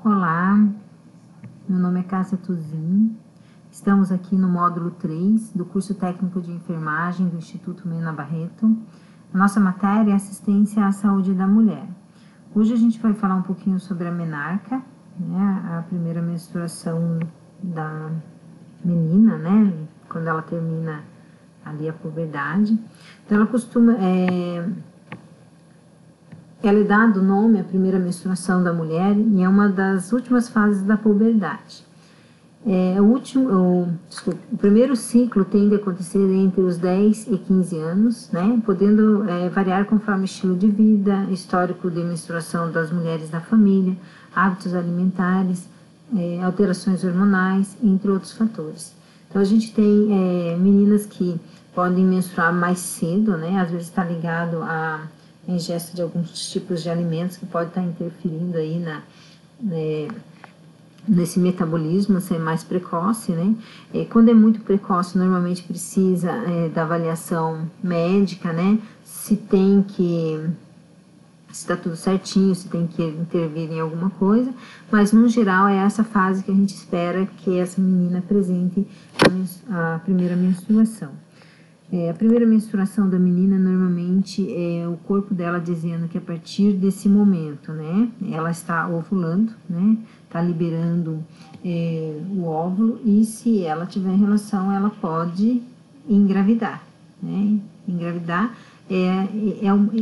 Olá, meu nome é Cássia Tuzin. Estamos aqui no módulo 3 do curso técnico de enfermagem do Instituto Mena Barreto. A nossa matéria é assistência à saúde da mulher. Hoje a gente vai falar um pouquinho sobre a menarca, né, a primeira menstruação da menina, né, quando ela termina ali a puberdade. Então ela costuma... Ela é dado o nome à primeira menstruação da mulher e é uma das últimas fases da puberdade. O primeiro ciclo tende a acontecer entre os 10 e 15 anos, né, podendo variar conforme o estilo de vida, histórico de menstruação das mulheres da família, hábitos alimentares, alterações hormonais, entre outros fatores. Então a gente tem meninas que podem menstruar mais cedo, né, às vezes está ligado a ingesta de alguns tipos de alimentos que pode estar interferindo aí nesse metabolismo ser mais precoce, né? Quando é muito precoce, normalmente precisa da avaliação médica, né? Se está tudo certinho, se tem que intervir em alguma coisa, mas no geral é essa fase que a gente espera que essa menina apresente a primeira menstruação. A primeira menstruação da menina, normalmente, é o corpo dela dizendo que a partir desse momento, né, ela está ovulando, né, está liberando o óvulo, e se ela tiver relação, ela pode engravidar, né. Engravidar,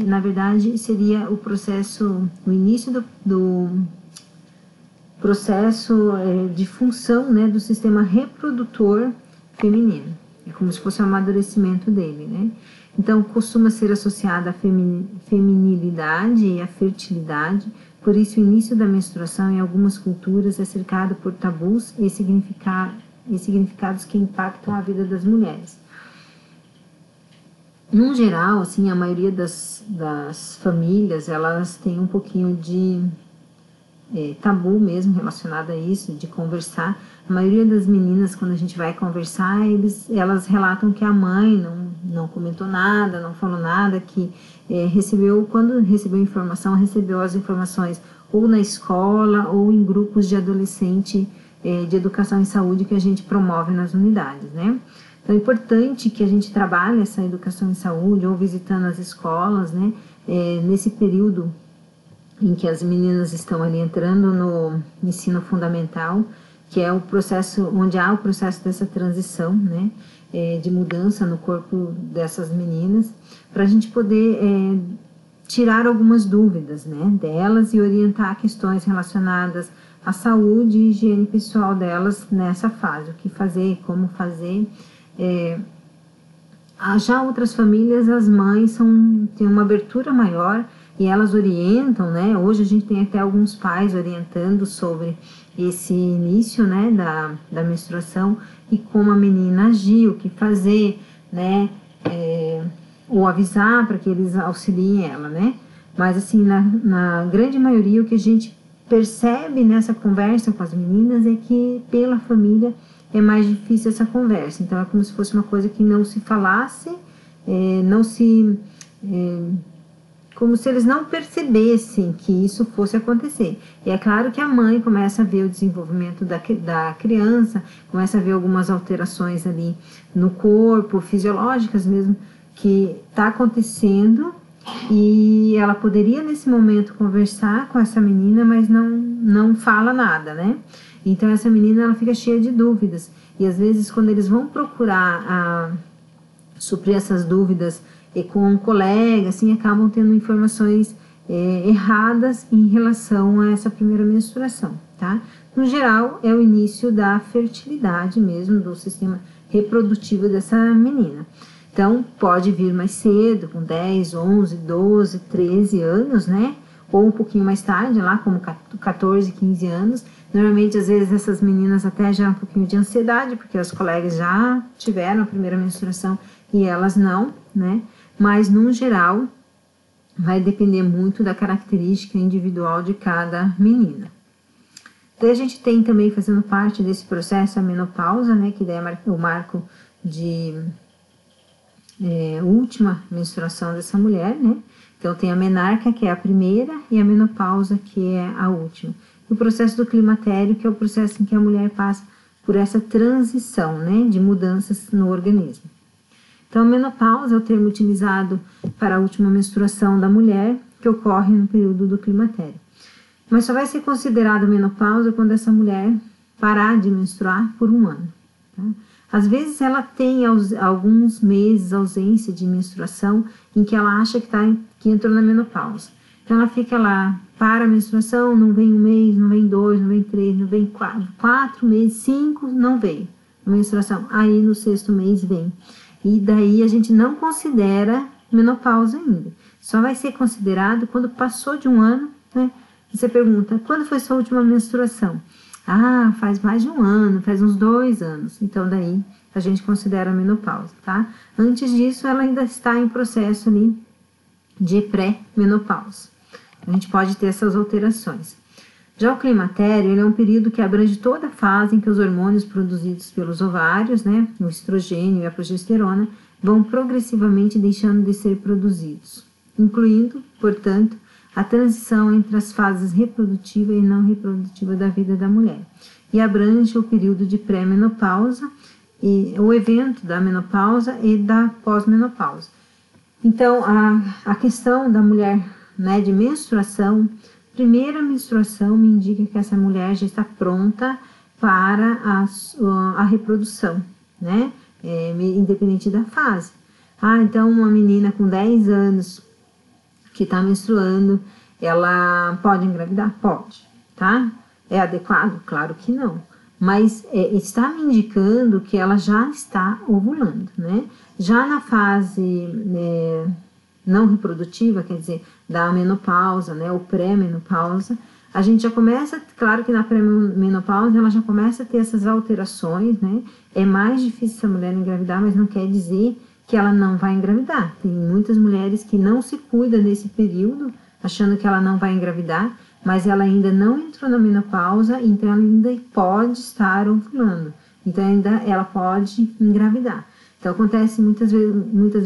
na verdade, seria o processo, o início do processo de função, né, do sistema reprodutor feminino. É como se fosse o amadurecimento dele, né? Então, costuma ser associada à feminilidade e à fertilidade, por isso o início da menstruação em algumas culturas é cercado por tabus e significados que impactam a vida das mulheres. No geral, assim, a maioria das famílias, elas têm um pouquinho de tabu mesmo relacionado a isso, de conversar. A maioria das meninas, quando a gente vai conversar, elas relatam que a mãe não comentou nada, não falou nada, que quando recebeu informação, recebeu as informações ou na escola ou em grupos de adolescente de educação em saúde que a gente promove nas unidades, né? Então é importante que a gente trabalhe essa educação em saúde ou visitando as escolas, né? Nesse período em que as meninas estão ali entrando no ensino fundamental, que é o processo, onde há o processo dessa transição, né, de mudança no corpo dessas meninas, para a gente poder tirar algumas dúvidas, né, delas e orientar questões relacionadas à saúde e higiene pessoal delas nessa fase, o que fazer, como fazer. Já outras famílias, as mães têm uma abertura maior e elas orientam, né? Hoje a gente tem até alguns pais orientando sobre esse início, né, da menstruação e como a menina agir, o que fazer, né? Ou avisar para que eles auxiliem ela, né? Mas assim, na grande maioria, o que a gente percebe nessa conversa com as meninas é que pela família é mais difícil essa conversa. Então é como se fosse uma coisa que não se falasse, como se eles não percebessem que isso fosse acontecer. E é claro que a mãe começa a ver o desenvolvimento da criança, começa a ver algumas alterações ali no corpo, fisiológicas mesmo, que está acontecendo, e ela poderia nesse momento conversar com essa menina, mas não fala nada, né? Então essa menina, ela fica cheia de dúvidas, e às vezes quando eles vão procurar suprir essas dúvidas com um colega, assim, acabam tendo informações erradas em relação a essa primeira menstruação, tá? No geral, é o início da fertilidade mesmo, do sistema reprodutivo dessa menina. Então, pode vir mais cedo, com 10, 11, 12, 13 anos, né? Ou um pouquinho mais tarde, lá como 14, 15 anos. Normalmente, às vezes, essas meninas até já um pouquinho de ansiedade, porque os colegas já tiveram a primeira menstruação e elas não, né? Mas, no geral, vai depender muito da característica individual de cada menina. Daí a gente tem também, fazendo parte desse processo, a menopausa, né? Que daí é o marco de última menstruação dessa mulher, né? Então tem a menarca, que é a primeira, e a menopausa, que é a última. e o processo do climatério, que é o processo em que a mulher passa por essa transição, né, de mudanças no organismo. Então, a menopausa é o termo utilizado para a última menstruação da mulher, que ocorre no período do climatério. Mas só vai ser considerada menopausa quando essa mulher parar de menstruar por um ano. Tá? Às vezes ela tem alguns meses ausência de menstruação em que ela acha que entrou na menopausa. Então ela fica lá, para a menstruação, não vem um mês, não vem 2, não vem 3, não vem 4 meses, 5, não veio a menstruação. Aí no 6º mês vem. E daí a gente não considera menopausa ainda. Só vai ser considerado quando passou de um ano, né? Você pergunta, quando foi sua última menstruação? Ah, faz mais de um ano, faz uns 2 anos. Então, daí a gente considera a menopausa, tá? Antes disso, ela ainda está em processo ali de pré-menopausa. A gente pode ter essas alterações. Já o climatério, ele é um período que abrange toda a fase em que os hormônios produzidos pelos ovários, né, o estrogênio e a progesterona, vão progressivamente deixando de ser produzidos, incluindo, portanto, a transição entre as fases reprodutiva e não reprodutiva da vida da mulher, e abrange o período de pré-menopausa, e o evento da menopausa e da pós-menopausa. Então, a questão da mulher, né, de menstruação, primeira menstruação me indica que essa mulher já está pronta para a reprodução, né, independente da fase. Então uma menina com 10 anos que está menstruando, ela pode engravidar? Pode, tá? É adequado? Claro que não. Mas está me indicando que ela já está ovulando, né? Já na fase não reprodutiva, quer dizer, da menopausa, né? Ou pré-menopausa, a gente já começa, claro que na pré-menopausa ela já começa a ter essas alterações, né? É mais difícil essa mulher engravidar, mas não quer dizer que ela não vai engravidar. Tem muitas mulheres que não se cuidam nesse período, achando que ela não vai engravidar, mas ela ainda não entrou na menopausa, então ela ainda pode estar ovulando. Então ainda ela pode engravidar. Então acontece muitas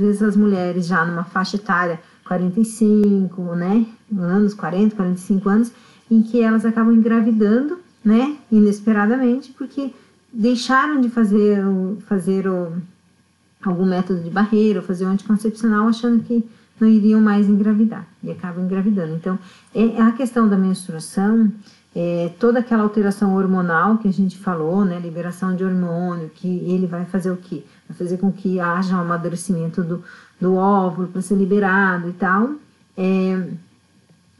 vezes as mulheres já numa faixa etária 45, né, anos, 40, 45 anos, em que elas acabam engravidando, né, inesperadamente, porque deixaram de fazer algum método de barreira, ou fazer um anticoncepcional, achando que não iriam mais engravidar, e acabam engravidando. Então, a questão da menstruação, toda aquela alteração hormonal que a gente falou, né, liberação de hormônio, que ele vai fazer o quê? Vai fazer com que haja um amadurecimento do óvulo para ser liberado e tal.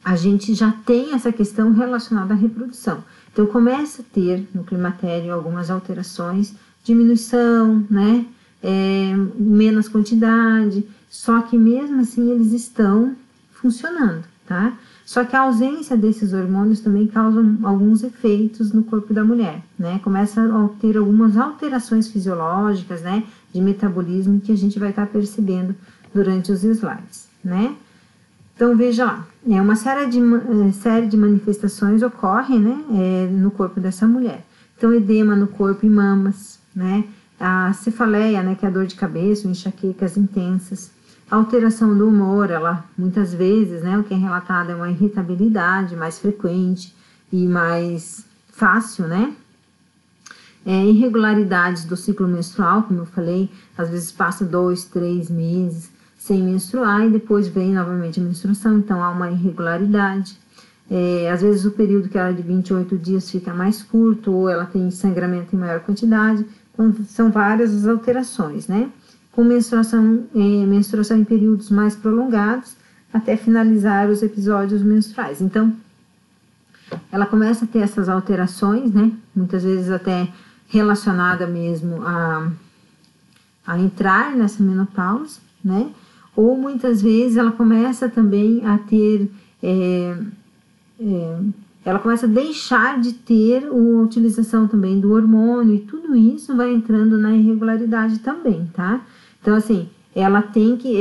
A gente já tem essa questão relacionada à reprodução. Então, começa a ter no climatério algumas alterações, diminuição, né, menos quantidade, só que mesmo assim eles estão funcionando, tá? Só que a ausência desses hormônios também causa alguns efeitos no corpo da mulher, né? Começa a ter algumas alterações fisiológicas, né, de metabolismo que a gente vai estar percebendo durante os slides, né? Então, veja lá, uma série de manifestações ocorrem, né, no corpo dessa mulher. Então, edema no corpo e mamas, né? A cefaleia, né, que é a dor de cabeça, enxaquecas intensas, alteração do humor, ela muitas vezes, né, o que é relatado é uma irritabilidade mais frequente e mais fácil, né? Irregularidades do ciclo menstrual, como eu falei, às vezes passa 2, 3 meses sem menstruar e depois vem novamente a menstruação, então há uma irregularidade. Às vezes o período que era de 28 dias fica mais curto ou ela tem sangramento em maior quantidade. Então, são várias as alterações, né? Com menstruação em períodos mais prolongados, até finalizar os episódios menstruais. Então, ela começa a ter essas alterações, né? Muitas vezes até relacionada mesmo a entrar nessa menopausa, né? Ou muitas vezes ela começa também a ter... ela começa a deixar de ter a utilização também do hormônio e tudo isso vai entrando na irregularidade também, tá? Então, assim, ela tem que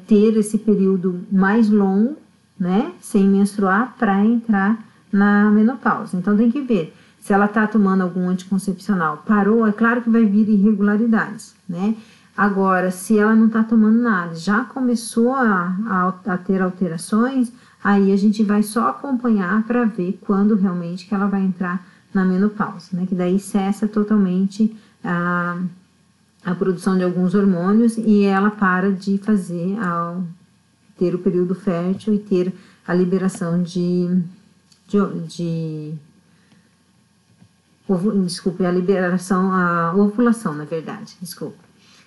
ter esse período mais longo, né, sem menstruar para entrar na menopausa. Então, tem que ver se ela tá tomando algum anticoncepcional. Parou, é claro que vai vir irregularidades, né? Agora, se ela não tá tomando nada, já começou a ter alterações, aí a gente vai só acompanhar para ver quando realmente que ela vai entrar na menopausa, né? Que daí cessa totalmente a produção de alguns hormônios e ela para de fazer ao ter o período fértil e ter a liberação a ovulação, na verdade, desculpa.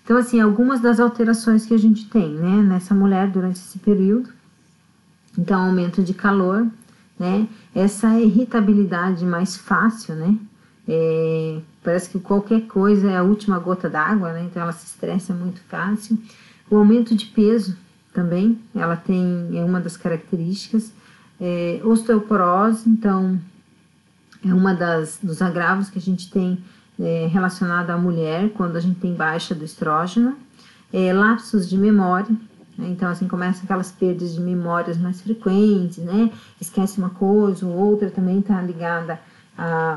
Então, assim, algumas das alterações que a gente tem, né, nessa mulher durante esse período. Então, aumento de calor, né, essa irritabilidade mais fácil, né, parece que qualquer coisa é a última gota d'água, né, então ela se estressa muito fácil. O aumento de peso também, ela tem, é uma das características. Osteoporose, então, é uma dos agravos que a gente tem relacionado à mulher quando a gente tem baixa do estrógeno. Lapsos de memória, né? Então, assim, começam aquelas perdas de memórias mais frequentes, né? Esquece uma coisa ou outra, também está ligada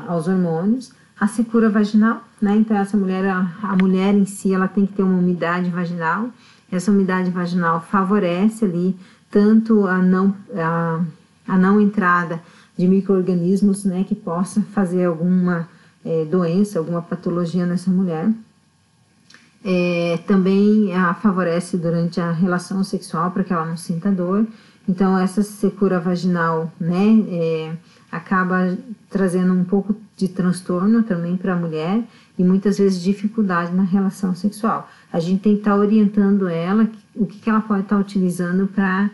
aos hormônios. A secura vaginal, né? Então, essa mulher, a mulher em si, ela tem que ter uma umidade vaginal. Essa umidade vaginal favorece ali tanto a não entrada de micro-organismos, né, que possa fazer alguma doença, alguma patologia nessa mulher. Também a favorece durante a relação sexual para que ela não sinta dor. Então, essa secura vaginal, né, acaba trazendo um pouco de transtorno também para a mulher e muitas vezes dificuldade na relação sexual. A gente tem que estar orientando ela o que ela pode estar utilizando para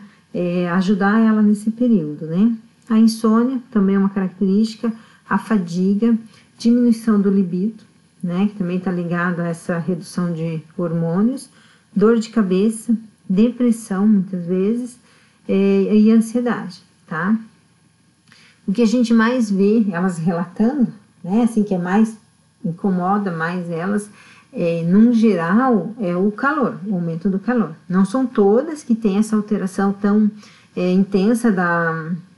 ajudar ela nesse período, né? A insônia também é uma característica, a fadiga, diminuição do libido, né, que também está ligado a essa redução de hormônios, dor de cabeça, depressão muitas vezes e ansiedade, tá? O que a gente mais vê elas relatando, né, assim, que mais incomoda mais elas, num geral, é o calor, o aumento do calor. Não são todas que têm essa alteração tão intensa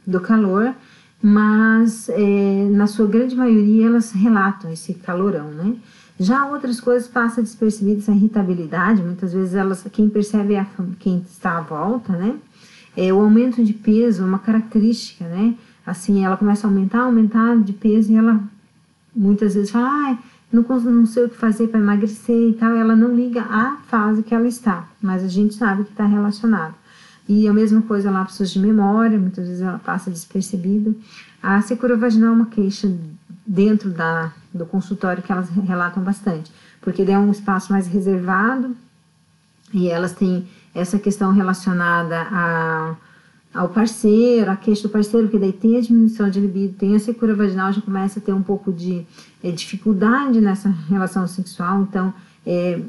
do calor, mas na sua grande maioria elas relatam esse calorão, né? Já outras coisas passam despercebidas, essa irritabilidade, muitas vezes quem percebe é quem está à volta, né? O aumento de peso é uma característica, né? Assim, ela começa a aumentar de peso e ela muitas vezes fala, não sei o que fazer para emagrecer e tal, ela não liga à fase que ela está, mas a gente sabe que está relacionado. E a mesma coisa, lapsos de memória, muitas vezes ela passa despercebido. A secura vaginal é uma queixa dentro do consultório que elas relatam bastante, porque é um espaço mais reservado e elas têm essa questão relacionada ao parceiro, a queixa do parceiro, porque daí tem a diminuição de libido, tem a secura vaginal, já começa a ter um pouco de dificuldade nessa relação sexual, então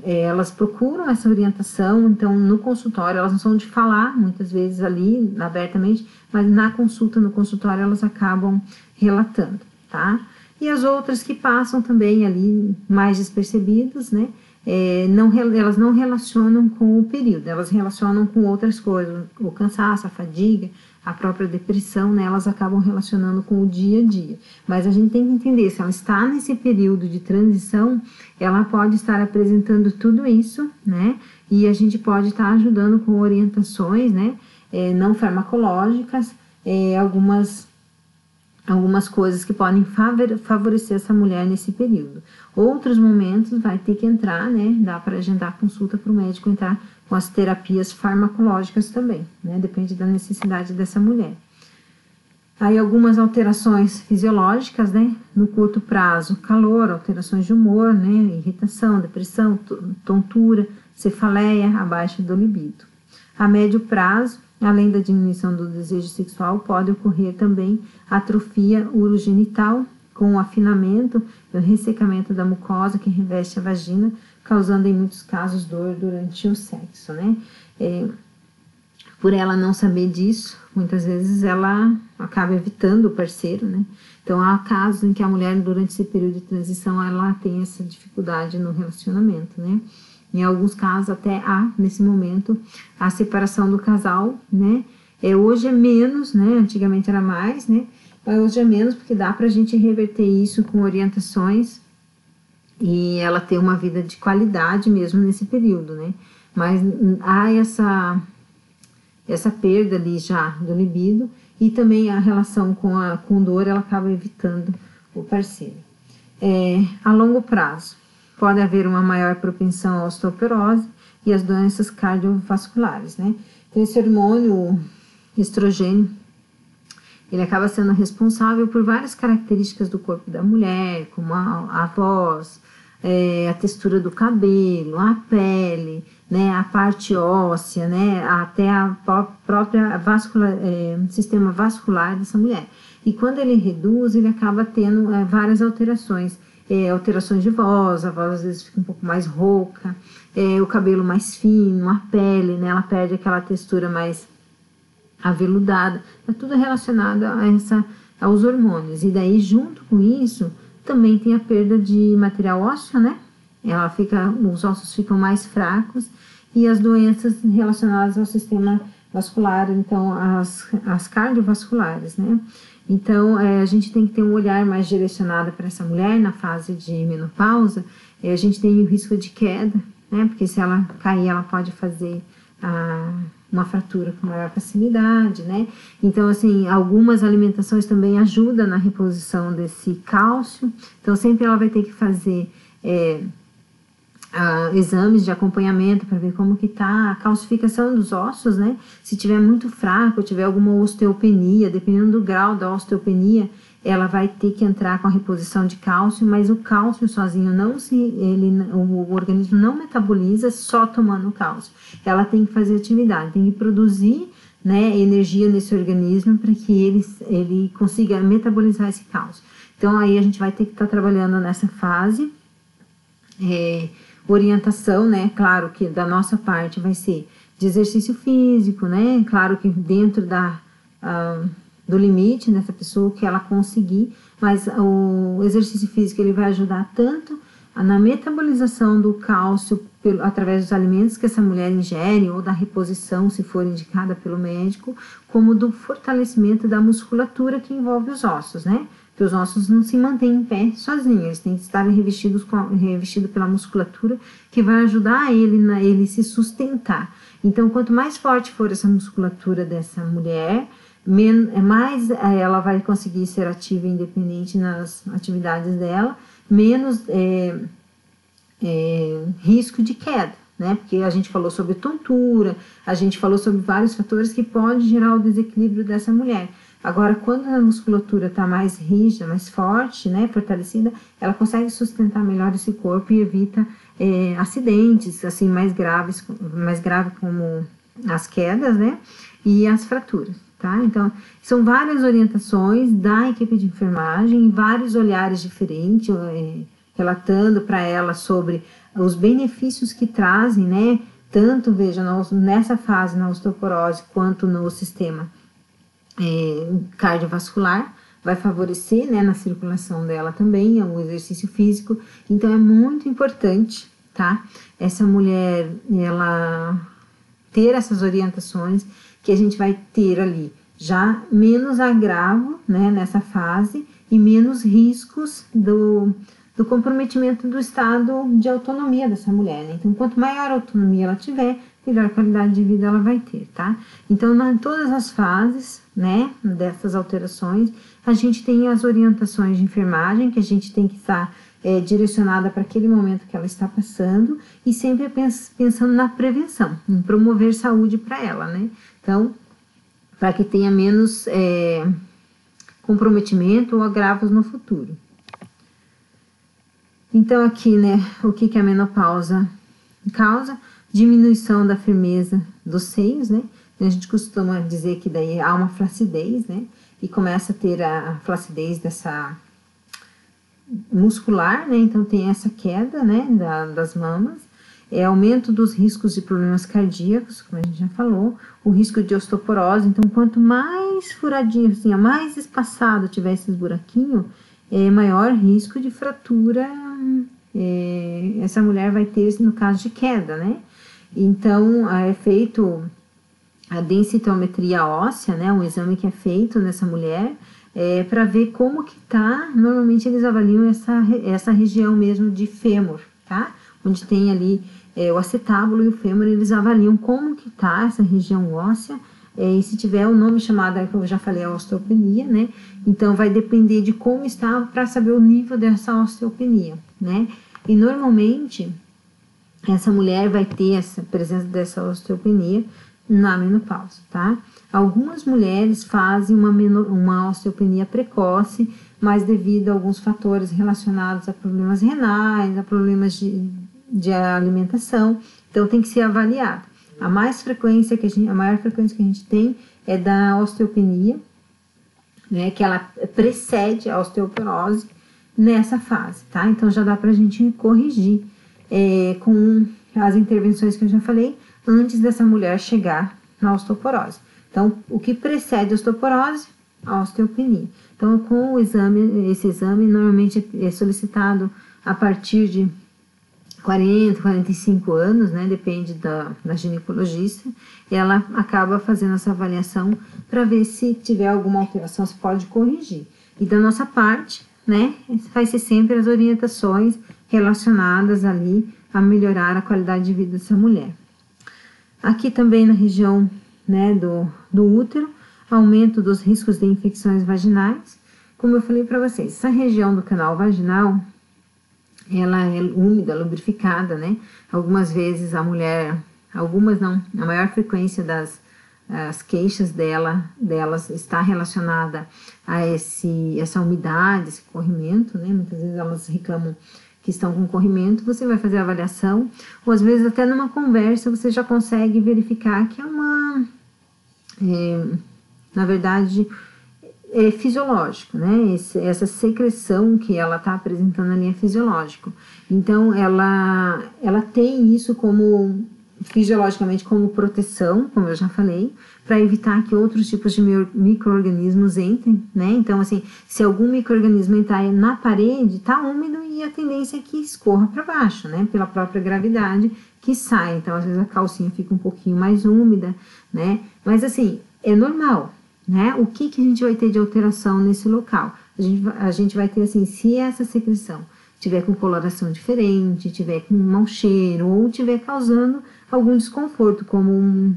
elas procuram essa orientação. Então no consultório elas não são de falar muitas vezes ali abertamente, mas na consulta, no consultório elas acabam relatando, tá? E as outras que passam também ali mais despercebidas, né? Elas não relacionam com o período, elas relacionam com outras coisas, o cansaço, a fadiga, a própria depressão, né, elas acabam relacionando com o dia a dia. Mas a gente tem que entender, se ela está nesse período de transição, ela pode estar apresentando tudo isso, né, e a gente pode estar ajudando com orientações, né, não farmacológicas, algumas coisas que podem favorecer essa mulher nesse período. Outros momentos vai ter que entrar, né, dá para agendar consulta para o médico entrar com as terapias farmacológicas também, né, depende da necessidade dessa mulher. Aí algumas alterações fisiológicas, né, no curto prazo, calor, alterações de humor, né, irritação, depressão, tontura, cefaleia, a baixa do libido. A médio prazo, além da diminuição do desejo sexual, pode ocorrer também atrofia urogenital, com o afinamento e o ressecamento da mucosa que reveste a vagina, causando em muitos casos dor durante o sexo, né? Por ela não saber disso, muitas vezes ela acaba evitando o parceiro, né? Então há casos em que a mulher durante esse período de transição ela tem essa dificuldade no relacionamento, né? Em alguns casos até há, nesse momento, a separação do casal, né? Hoje é menos, né? Antigamente era mais, né? Mas hoje é menos porque dá pra gente reverter isso com orientações e ela ter uma vida de qualidade mesmo nesse período, né? Mas há essa perda ali já do libido, e também a relação com dor, ela acaba evitando o parceiro. A longo prazo, pode haver uma maior propensão à osteoporose e às doenças cardiovasculares, né? Então, esse hormônio, o estrogênio, ele acaba sendo responsável por várias características do corpo da mulher, como a voz, a textura do cabelo, a pele, né, a parte óssea, né, até a própria sistema vascular dessa mulher. E quando ele reduz, ele acaba tendo várias alterações. Alterações de voz, a voz às vezes fica um pouco mais rouca, o cabelo mais fino, a pele, né, ela perde aquela textura mais aveludada. É tudo relacionado aos hormônios. E daí, junto com isso, também tem a perda de material ósseo, né? Os ossos ficam mais fracos, e as doenças relacionadas ao sistema vascular, então as cardiovasculares, né? Então, a gente tem que ter um olhar mais direcionado para essa mulher na fase de menopausa. A gente tem o risco de queda, né? Porque se ela cair, ela pode fazer uma fratura com maior facilidade, né? Então, assim, algumas alimentações também ajudam na reposição desse cálcio. Então, sempre ela vai ter que fazer exames de acompanhamento para ver como que tá a calcificação dos ossos, né? Se tiver muito fraco, tiver alguma osteopenia, dependendo do grau da osteopenia, ela vai ter que entrar com a reposição de cálcio, mas o cálcio sozinho o organismo não metaboliza só tomando cálcio. Ela tem que fazer atividade, tem que produzir, né, energia nesse organismo para que ele consiga metabolizar esse cálcio. Então aí a gente vai ter que estar trabalhando nessa fase. Orientação, né? Claro que da nossa parte vai ser de exercício físico, né? Claro que dentro do limite dessa pessoa que ela conseguir, mas o exercício físico ele vai ajudar tanto na metabolização do cálcio através dos alimentos que essa mulher ingere, ou da reposição, se for indicada pelo médico, como do fortalecimento da musculatura que envolve os ossos, né? Que os ossos não se mantêm em pé sozinhos, eles têm que estar revestidos pela musculatura, que vai ajudar ele se sustentar. Então, quanto mais forte for essa musculatura dessa mulher, mais ela vai conseguir ser ativa e independente nas atividades dela, menos risco de queda, né? Porque a gente falou sobre tontura, a gente falou sobre vários fatores que podem gerar o desequilíbrio dessa mulher. Agora, quando a musculatura está mais rígida, mais forte, né, fortalecida, ela consegue sustentar melhor esse corpo e evita acidentes assim mais grave como as quedas, né, e as fraturas, tá? Então, são várias orientações da equipe de enfermagem, vários olhares diferentes, relatando para ela sobre os benefícios que trazem, né, tanto, veja, nessa fase, na osteoporose, quanto no sistema cardiovascular, vai favorecer, né, na circulação dela também, o exercício físico. Então é muito importante, tá, essa mulher, ela ter essas orientações, que a gente vai ter ali já menos agravo, né, nessa fase, e menos riscos do comprometimento do estado de autonomia dessa mulher, né? Então, quanto maior autonomia ela tiver, melhor qualidade de vida ela vai ter, tá? Então, em todas as fases, né, dessas alterações, a gente tem as orientações de enfermagem, que a gente tem que estar direcionada para aquele momento que ela está passando, e sempre pensando na prevenção, em promover saúde para ela, né? Então, para que tenha menos comprometimento ou agravos no futuro. Então, aqui, né, o que a menopausa causa? Diminuição da firmeza dos seios, né? A gente costuma dizer que daí há uma flacidez, né? E começa a ter a flacidez dessa muscular, né? Então tem essa queda, né, das mamas, aumento dos riscos de problemas cardíacos, como a gente já falou, o risco de osteoporose. Então, quanto mais furadinho, assim, mais espaçado tiver esses buraquinhos, maior risco de fratura essa mulher vai ter no caso de queda, né? Então, é feito a densitometria óssea, né? Um exame que é feito nessa mulher, para ver como que tá. Normalmente eles avaliam essa região mesmo de fêmur, tá? Onde tem ali o acetábulo e o fêmur, eles avaliam como que tá essa região óssea e se tiver o nome chamado, que eu já falei, a osteopenia, né? Então, vai depender de como está para saber o nível dessa osteopenia, né? E normalmente, essa mulher vai ter essa presença dessa osteopenia na menopausa, tá? Algumas mulheres fazem uma osteopenia precoce, mas devido a alguns fatores relacionados a problemas renais, a problemas de alimentação, então tem que ser avaliado. A maior frequência que a gente tem é da osteopenia, né, que ela precede a osteoporose nessa fase, tá? Então já dá pra gente corrigir com as intervenções que eu já falei, antes dessa mulher chegar na osteoporose. Então, o que precede a osteoporose? A osteopenia. Então, com o exame, esse exame normalmente é solicitado a partir de 40, 45 anos, né? Depende da ginecologista. Ela acaba fazendo essa avaliação para ver se tiver alguma alteração, se pode corrigir. E da nossa parte, né? Vai ser sempre as orientações relacionadas ali a melhorar a qualidade de vida dessa mulher. Aqui também na região, né, do útero, aumento dos riscos de infecções vaginais. Como eu falei para vocês, essa região do canal vaginal, ela é úmida, lubrificada, né? Algumas vezes a mulher, algumas não, a maior frequência as queixas delas está relacionada a essa umidade, esse corrimento, né? Muitas vezes elas reclamam que estão com corrimento, você vai fazer a avaliação, ou às vezes até numa conversa você já consegue verificar que na verdade, é fisiológico, né? Essa secreção que ela está apresentando ali é fisiológico. Então, ela tem isso como, fisiologicamente, como proteção, como eu já falei, para evitar que outros tipos de micro-organismos entrem, né? Então, assim, se algum micro-organismo entrar na parede, tá úmido e a tendência é que escorra para baixo, né? Pela própria gravidade que sai. Então, às vezes a calcinha fica um pouquinho mais úmida, né? Mas, assim, é normal, né? O que a gente vai ter de alteração nesse local? A gente vai ter, assim, se essa secreção tiver com coloração diferente, tiver com mau cheiro ou tiver causando algum desconforto, como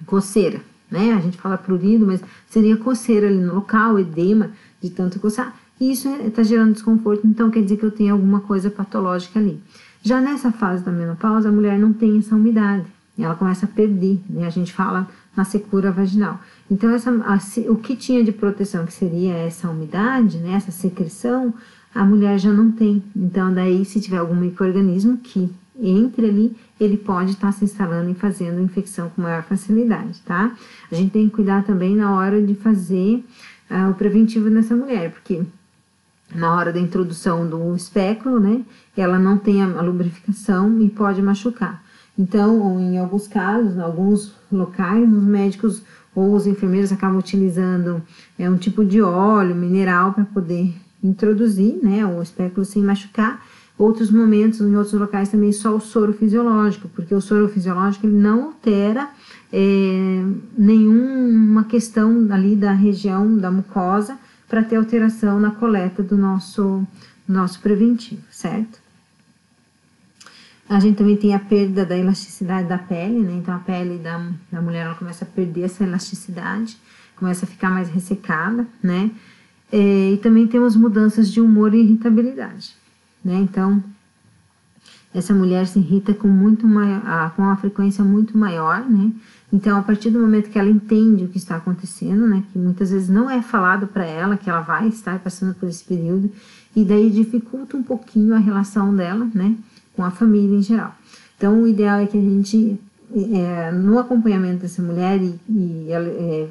coceira, né? A gente fala prurido, mas seria coceira ali no local, edema de tanto coçar. E isso está gerando desconforto, então quer dizer que eu tenho alguma coisa patológica ali. Já nessa fase da menopausa, a mulher não tem essa umidade, ela começa a perder, né? A gente fala na secura vaginal. Então, o que tinha de proteção, que seria essa umidade, né? Essa secreção, a mulher já não tem. Então, daí, se tiver algum micro-organismo que entre ali, ele pode estar se instalando e fazendo infecção com maior facilidade, tá? A gente tem que cuidar também na hora de fazer o preventivo nessa mulher, porque na hora da introdução do espéculo, né, ela não tem a lubrificação e pode machucar. Então, em alguns casos, em alguns locais, os médicos ou os enfermeiros acabam utilizando um tipo de óleo mineral para poder introduzir, né, o espéculo sem machucar. Outros momentos, em outros locais também, só o soro fisiológico, porque o soro fisiológico ele não altera nenhuma questão ali da região da mucosa para ter alteração na coleta do nosso preventivo, certo? A gente também tem a perda da elasticidade da pele, né? Então a pele da mulher ela começa a perder essa elasticidade, começa a ficar mais ressecada, né? E também temos mudanças de humor e irritabilidade, né? Então essa mulher se irrita com uma frequência muito maior, né? Então, a partir do momento que ela entende o que está acontecendo, né? Que muitas vezes não é falado para ela que ela vai estar passando por esse período, e daí dificulta um pouquinho a relação dela, né? Com a família em geral. Então, o ideal é que a gente, no acompanhamento dessa mulher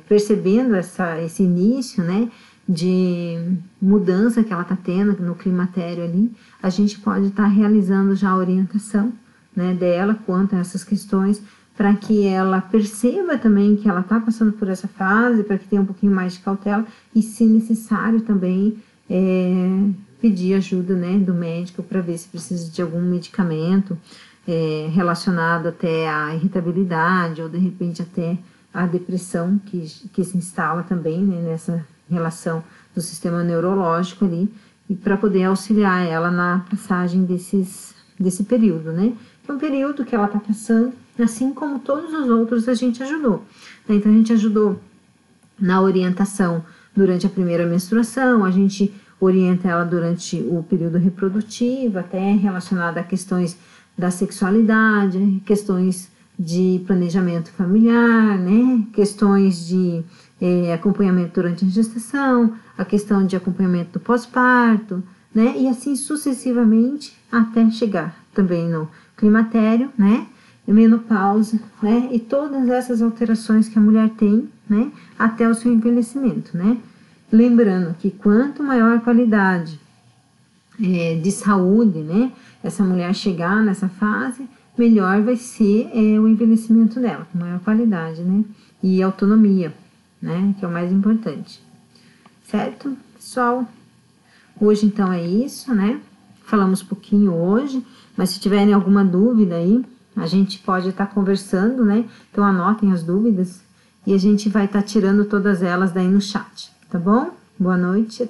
percebendo esse início, né? De mudança que ela está tendo no climatério ali, a gente pode estar realizando já a orientação, né, dela quanto a essas questões, para que ela perceba também que ela está passando por essa fase, para que tenha um pouquinho mais de cautela e, se necessário, também pedir ajuda, né, do médico para ver se precisa de algum medicamento relacionado até à irritabilidade ou, de repente, até à depressão que se instala também, né, nessa relação do sistema neurológico ali, e para poder auxiliar ela na passagem desse período, né? É um período que ela está passando, assim como todos os outros a gente ajudou. Então, a gente ajudou na orientação durante a primeira menstruação, a gente orienta ela durante o período reprodutivo, até relacionado a questões da sexualidade, questões de planejamento familiar, né? Questões de acompanhamento durante a gestação, a questão de acompanhamento do pós-parto, né? E assim sucessivamente até chegar também no climatério, né? Menopausa, né? E todas essas alterações que a mulher tem, né? Até o seu envelhecimento, né? Lembrando que quanto maior a qualidade de saúde, né? Essa mulher chegar nessa fase, melhor vai ser o envelhecimento dela, com maior qualidade, né? E autonomia, né? Que é o mais importante. Certo, pessoal? Hoje, então, é isso, né? Falamos pouquinho hoje, mas se tiverem alguma dúvida aí, a gente pode estar conversando, né? Então, anotem as dúvidas e a gente vai estar tirando todas elas daí no chat, tá bom? Boa noite.